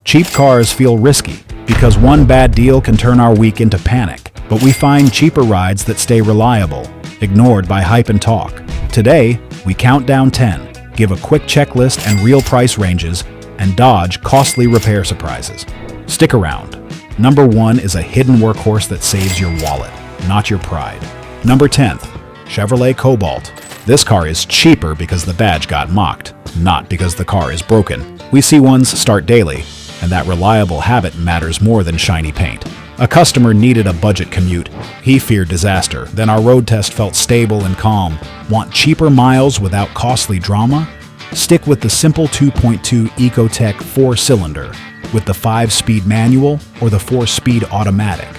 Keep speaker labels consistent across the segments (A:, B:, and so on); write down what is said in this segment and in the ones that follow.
A: Cheap cars feel risky because one bad deal can turn our week into panic, but we find cheaper rides that stay reliable, ignored by hype and talk. Today, we count down 10, give a quick checklist and real price ranges, and dodge costly repair surprises. Stick around. Number 1 is a hidden workhorse that saves your wallet, not your pride. Number 10th, Chevrolet Cobalt. This car is cheaper because the badge got mocked, not because the car is broken. We see ones start daily, and that reliable habit matters more than shiny paint. A customer needed a budget commute. He feared disaster. Then our road test felt stable and calm. Want cheaper miles without costly drama? Stick with the simple 2.2 Ecotec 4-cylinder with the 5-speed manual or the 4-speed automatic.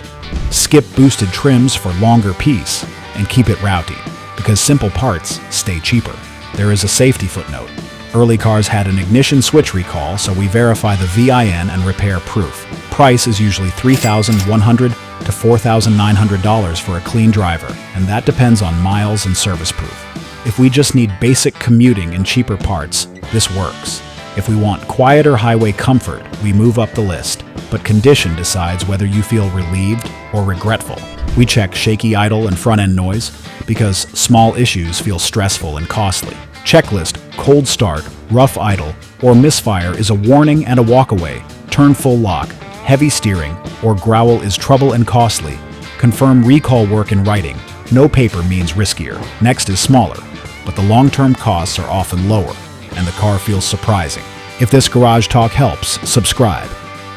A: Skip boosted trims for longer peace and keep it rowdy, because simple parts stay cheaper. There is a safety footnote. Early cars had an ignition switch recall, so we verify the VIN and repair proof. Price is usually $3,100 to $4,900 for a clean driver, and that depends on miles and service proof. If we just need basic commuting and cheaper parts, this works. If we want quieter highway comfort, we move up the list, but condition decides whether you feel relieved or regretful. We check shaky idle and front-end noise because small issues feel stressful and costly. Checklist, cold start, rough idle, or misfire is a warning and a walkaway. Turn full lock, heavy steering, or growl is trouble and costly. Confirm recall work in writing. No paper means riskier. Next is smaller, but the long-term costs are often lower, and the car feels surprising. If this garage talk helps, subscribe.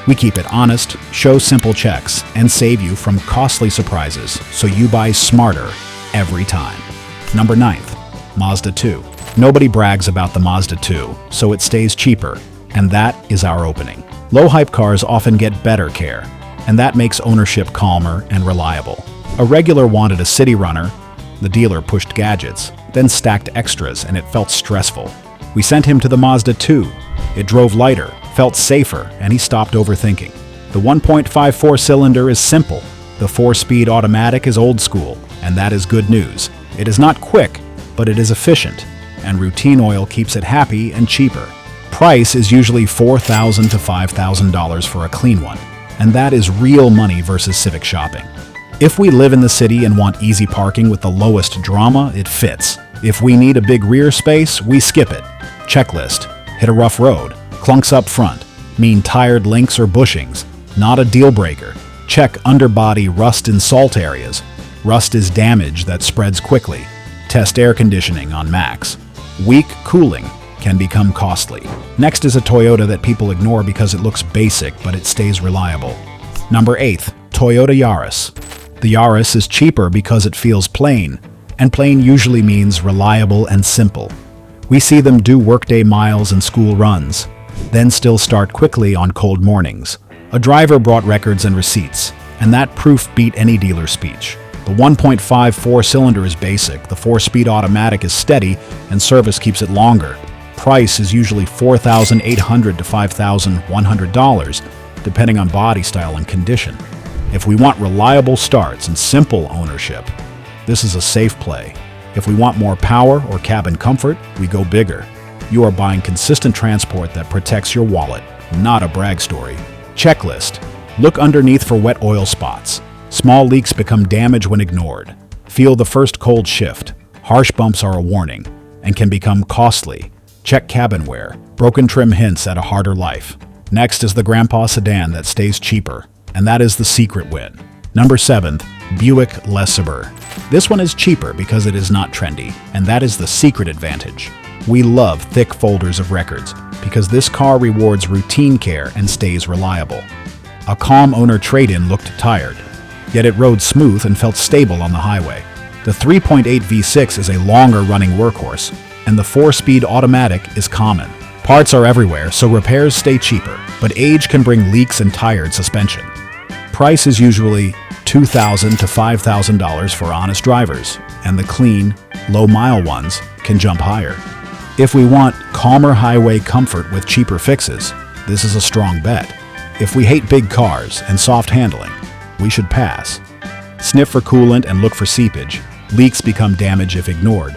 A: We keep it honest, show simple checks, and save you from costly surprises, so you buy smarter every time. Number 9th, Mazda 2. Nobody brags about the Mazda 2, so it stays cheaper, and that is our opening. Low-hype cars often get better care, and that makes ownership calmer and reliable. A regular wanted a city runner. The dealer pushed gadgets, then stacked extras, and it felt stressful. We sent him to the Mazda 2. It drove lighter, felt safer, and he stopped overthinking. The 1.5 4-cylinder is simple. The 4-speed automatic is old school, and that is good news. It is not quick, but it is efficient, and routine oil keeps it happy and cheaper. Price is usually $4,000 to $5,000 for a clean one, and that is real money versus civic shopping. If we live in the city and want easy parking with the lowest drama, it fits. If we need a big rear space, we skip it. Checklist: hit a rough road, clunks up front, mean tired links or bushings, not a deal breaker. Check underbody rust in salt areas. Rust is damage that spreads quickly. Test air conditioning on max. Weak cooling can become costly. Next is a Toyota that people ignore because it looks basic, but it stays reliable. Number 8th, Toyota Yaris. The Yaris is cheaper because it feels plain, and plain usually means reliable and simple. We see them do workday miles and school runs, then still start quickly on cold mornings. A driver brought records and receipts, and that proof beat any dealer speech. The 1.5 4-cylinder is basic, the 4-speed automatic is steady, and service keeps it longer. Price is usually $4,800 to $5,100, depending on body style and condition. If we want reliable starts and simple ownership, this is a safe play. If we want more power or cabin comfort, we go bigger. You are buying consistent transport that protects your wallet, not a brag story. Checklist: look underneath for wet oil spots. Small leaks become damage when ignored. Feel the first cold shift. Harsh bumps are a warning and can become costly. Check cabin wear. Broken trim hints at a harder life. Next is the grandpa sedan that stays cheaper, and that is the secret win. Number 7th, Buick LeSabre. This one is cheaper because it is not trendy, and that is the secret advantage. We love thick folders of records because this car rewards routine care and stays reliable. A calm owner trade-in looked tired, yet it rode smooth and felt stable on the highway. The 3.8 V6 is a longer-running workhorse, and the 4-speed automatic is common. Parts are everywhere, so repairs stay cheaper, but age can bring leaks and tired suspension. Price is usually $2,000 to $5,000 for honest drivers, and the clean, low-mile ones can jump higher. If we want calmer highway comfort with cheaper fixes, this is a strong bet. If we hate big cars and soft handling, we should pass. Sniff for coolant and look for seepage. Leaks become damage if ignored.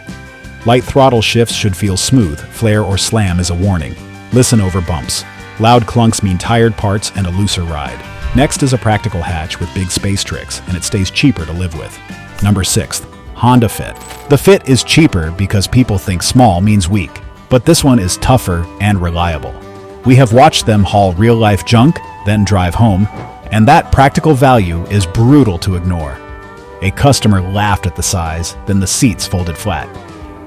A: Light throttle shifts should feel smooth. Flare or slam is a warning. Listen over bumps. Loud clunks mean tired parts and a looser ride. Next is a practical hatch with big space tricks, and it stays cheaper to live with. Number 6. Honda Fit. The Fit is cheaper because people think small means weak, but this one is tougher and reliable. We have watched them haul real-life junk, then drive home, and that practical value is brutal to ignore. A customer laughed at the size, then the seats folded flat,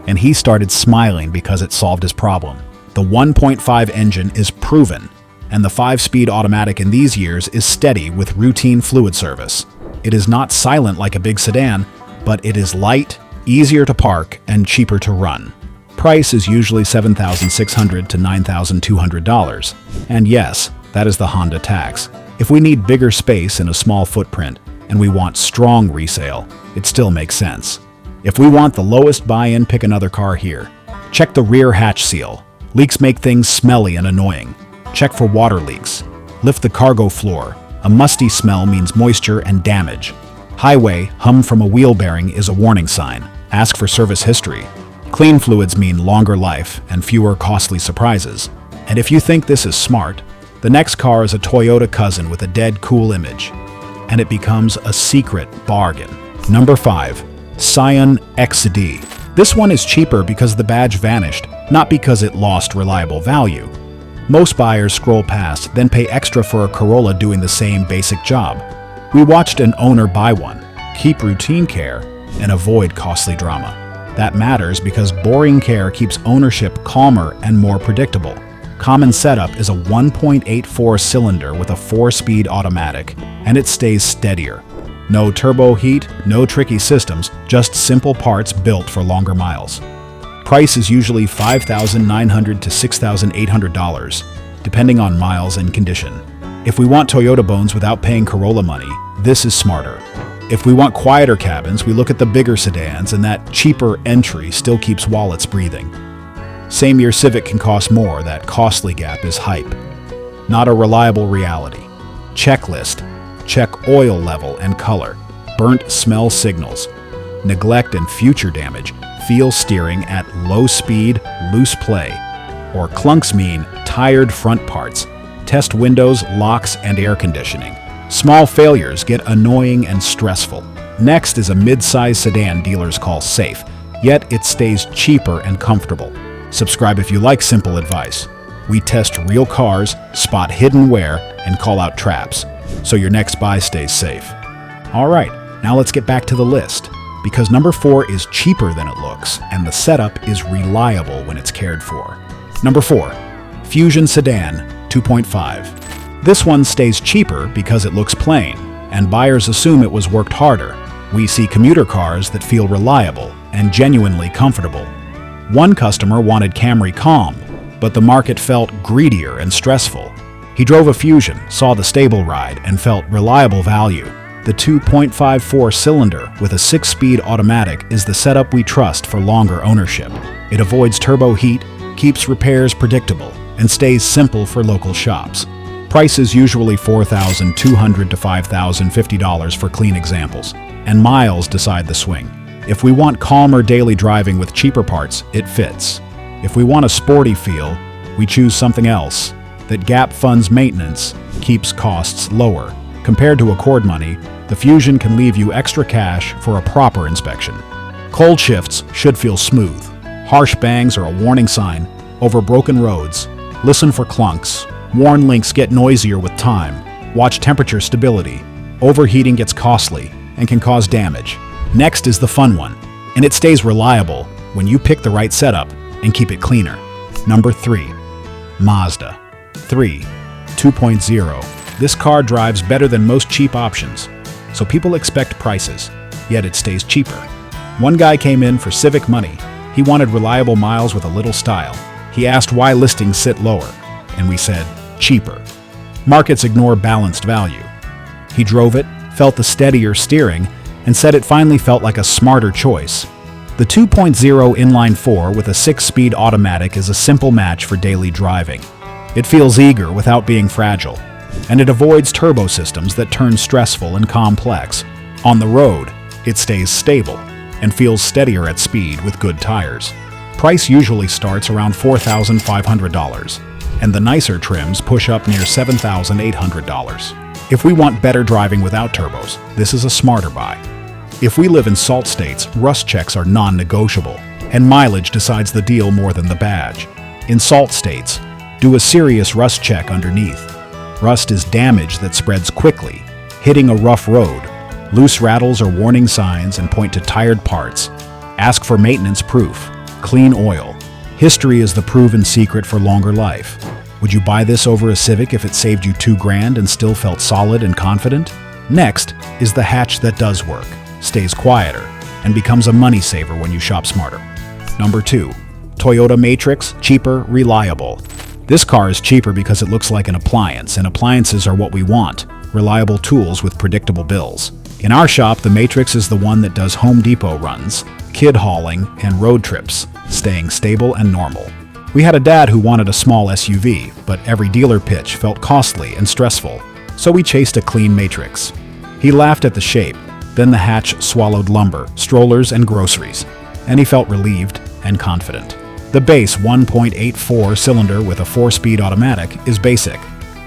A: and he started smiling because it solved his problem. The 1.5 engine is proven, and the 5-speed automatic in these years is steady with routine fluid service. It is not silent like a big sedan, but it is light, easier to park, and cheaper to run. Price is usually $7,600 to $9,200. And yes, that is the Honda tax. If we need bigger space in a small footprint, and we want strong resale, it still makes sense. If we want the lowest buy-in, pick another car here. Check the rear hatch seal. Leaks make things smelly and annoying. Check for water leaks. Lift the cargo floor. A musty smell means moisture and damage. Highway hum from a wheel bearing is a warning sign. Ask for service history. Clean fluids mean longer life and fewer costly surprises. And if you think this is smart, the next car is a Toyota cousin with a dead cool image, and it becomes a secret bargain. Number 5. Scion XD. This one is cheaper because the badge vanished, not because it lost reliable value. Most buyers scroll past, then pay extra for a Corolla doing the same basic job. We watched an owner buy one, keep routine care, and avoid costly drama. That matters because boring care keeps ownership calmer and more predictable. Common setup is a 1.84 cylinder with a 4-speed automatic, and it stays steadier. No turbo heat, no tricky systems, just simple parts built for longer miles. Price is usually $5,900 to $6,800, depending on miles and condition. If we want Toyota bones without paying Corolla money, this is smarter. If we want quieter cabins, we look at the bigger sedans, and that cheaper entry still keeps wallets breathing. Same-year Civic can cost more. That costly gap is hype, not a reliable reality. Checklist. Check oil level and color. Burnt smell signals. Neglect and future damage. Feel steering at low speed, loose play. Or clunks mean tired front parts. Test windows, locks, and air conditioning. Small failures get annoying and stressful. Next is a mid-size sedan dealers call safe, yet it stays cheaper and comfortable. Subscribe if you like simple advice. We test real cars, spot hidden wear, and call out traps, so your next buy stays safe. Alright, now let's get back to the list, because number 4 is cheaper than it looks, and the setup is reliable when it's cared for. Number 4. Fusion Sedan 2.5. This one stays cheaper because it looks plain, and buyers assume it was worked harder. We see commuter cars that feel reliable and genuinely comfortable. One customer wanted Camry Calm, but the market felt greedier and stressful. He drove a Fusion, saw the stable ride, and felt reliable value. The 2.54 cylinder with a 6-speed automatic is the setup we trust for longer ownership. It avoids turbo heat, keeps repairs predictable, and stays simple for local shops. Price is usually $4,200 to $5,050 for clean examples, and miles decide the swing. If we want calmer daily driving with cheaper parts, it fits. If we want a sporty feel, we choose something else. That gap funds maintenance, keeps costs lower. Compared to Accord money, the Fusion can leave you extra cash for a proper inspection. Cold shifts should feel smooth. Harsh bangs are a warning sign. Over broken roads, listen for clunks. Worn links get noisier with time. Watch temperature stability. Overheating gets costly and can cause damage. Next is the fun one, and it stays reliable when you pick the right setup and keep it cleaner. Number 3. Mazda 3 2.0. This car drives better than most cheap options, so people expect prices, yet it stays cheaper. One guy came in for Civic money. He wanted reliable miles with a little style. He asked why listings sit lower, and we said, cheaper. Markets ignore balanced value. He drove it, felt the steadier steering, and said it finally felt like a smarter choice. The 2.0 inline-4 with a 6-speed automatic is a simple match for daily driving. It feels eager without being fragile, and it avoids turbo systems that turn stressful and complex. On the road, it stays stable and feels steadier at speed with good tires. Price usually starts around $4,500. and the nicer trims push up near $7,800. If we want better driving without turbos, this is a smarter buy. If we live in salt states, rust checks are non-negotiable, and mileage decides the deal more than the badge. In salt states, do a serious rust check underneath. Rust is damage that spreads quickly, hitting a rough road. Loose rattles are warning signs and point to tired parts. Ask for maintenance proof. Clean oil. History is the proven secret for longer life. Would you buy this over a Civic if it saved you $2,000 and still felt solid and confident? Next is the hatch that does work, stays quieter, and becomes a money saver when you shop smarter. Number 2. Toyota Matrix, cheaper, reliable. This car is cheaper because it looks like an appliance, and appliances are what we want, reliable tools with predictable bills. In our shop, the Matrix is the one that does Home Depot runs, kid hauling, and road trips, staying stable and normal. We had a dad who wanted a small SUV, but every dealer pitch felt costly and stressful, so we chased a clean Matrix. He laughed at the shape, then the hatch swallowed lumber, strollers, and groceries, and he felt relieved and confident. The base 1.84 cylinder with a 4-speed automatic is basic,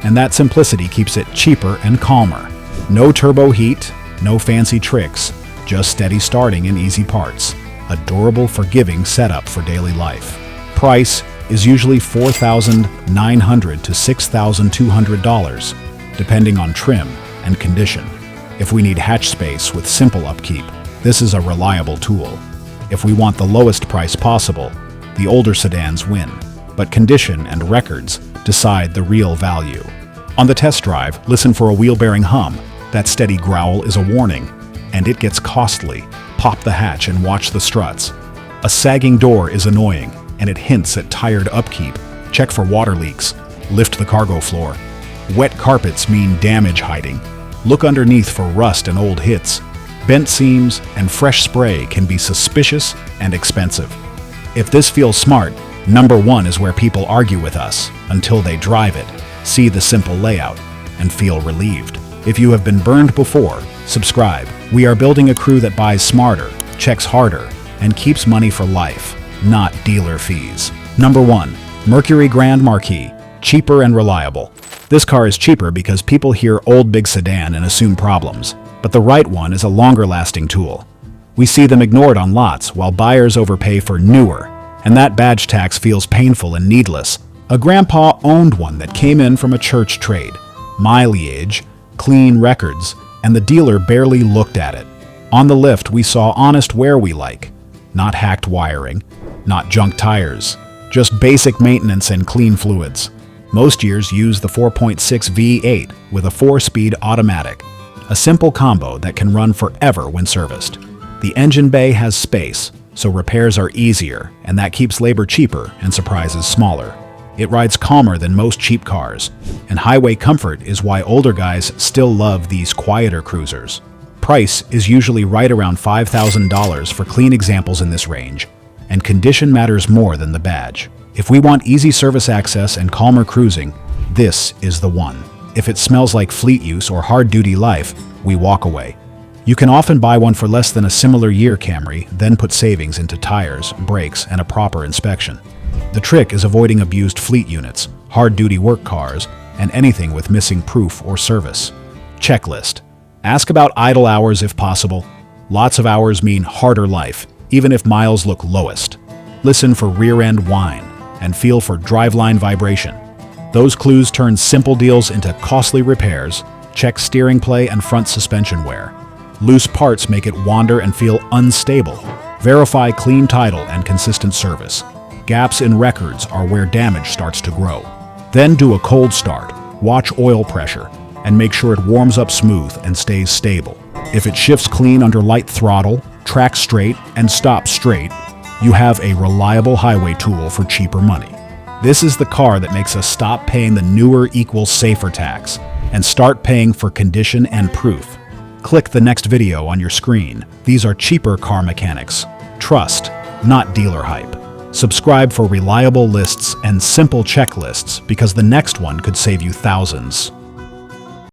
A: and that simplicity keeps it cheaper and calmer. No turbo heat, no fancy tricks, just steady starting and easy parts. A durable, forgiving setup for daily life. Price is usually $4,900 to $6,200, depending on trim and condition. If we need hatch space with simple upkeep, this is a reliable tool. If we want the lowest price possible, the older sedans win, but condition and records decide the real value. On the test drive, listen for a wheel bearing hum. That steady growl is a warning, and it gets costly. Pop the hatch and watch the struts. A sagging door is annoying, and it hints at tired upkeep. Check for water leaks. Lift the cargo floor. Wet carpets mean damage hiding. Look underneath for rust and old hits. Bent seams and fresh spray can be suspicious and expensive. If this feels smart, number 1 is where people argue with us until they drive it, see the simple layout, and feel relieved. If you have been burned before, subscribe. We are building a crew that buys smarter, checks harder, and keeps money for life, not dealer fees. Number 1. Mercury Grand Marquis, cheaper and reliable. This car is cheaper because people hear old big sedan and assume problems, but the right one is a longer-lasting tool. We see them ignored on lots while buyers overpay for newer, and that badge tax feels painful and needless. A grandpa owned one that came in from a church trade. Mileage, clean records, and the dealer barely looked at it. On the lift, we saw honest wear we like. Not hacked wiring, not junk tires, just basic maintenance and clean fluids. Most years use the 4.6 V8 with a 4-speed automatic, a simple combo that can run forever when serviced. The engine bay has space, so repairs are easier, and that keeps labor cheaper and surprises smaller. It rides calmer than most cheap cars, and highway comfort is why older guys still love these quieter cruisers. Price is usually right around $5,000 for clean examples in this range, and condition matters more than the badge. If we want easy service access and calmer cruising, this is the one. If it smells like fleet use or hard-duty life, we walk away. You can often buy one for less than a similar year Camry, then put savings into tires, brakes, and a proper inspection. The trick is avoiding abused fleet units, hard-duty work cars, and anything with missing proof or service. Checklist. Ask about idle hours if possible. Lots of hours mean harder life, even if miles look lowest. Listen for rear-end whine, and feel for driveline vibration. Those clues turn simple deals into costly repairs. Check steering play and front suspension wear. Loose parts make it wander and feel unstable. Verify clean title and consistent service. Gaps in records are where damage starts to grow. Then do a cold start, watch oil pressure, and make sure it warms up smooth and stays stable. If it shifts clean under light throttle, tracks straight, and stops straight, you have a reliable highway tool for cheaper money. This is the car that makes us stop paying the newer equals safer tax and start paying for condition and proof. Click the next video on your screen. These are cheaper car mechanics. Trust, not dealer hype. Subscribe for reliable lists and simple checklists because the next one could save you thousands.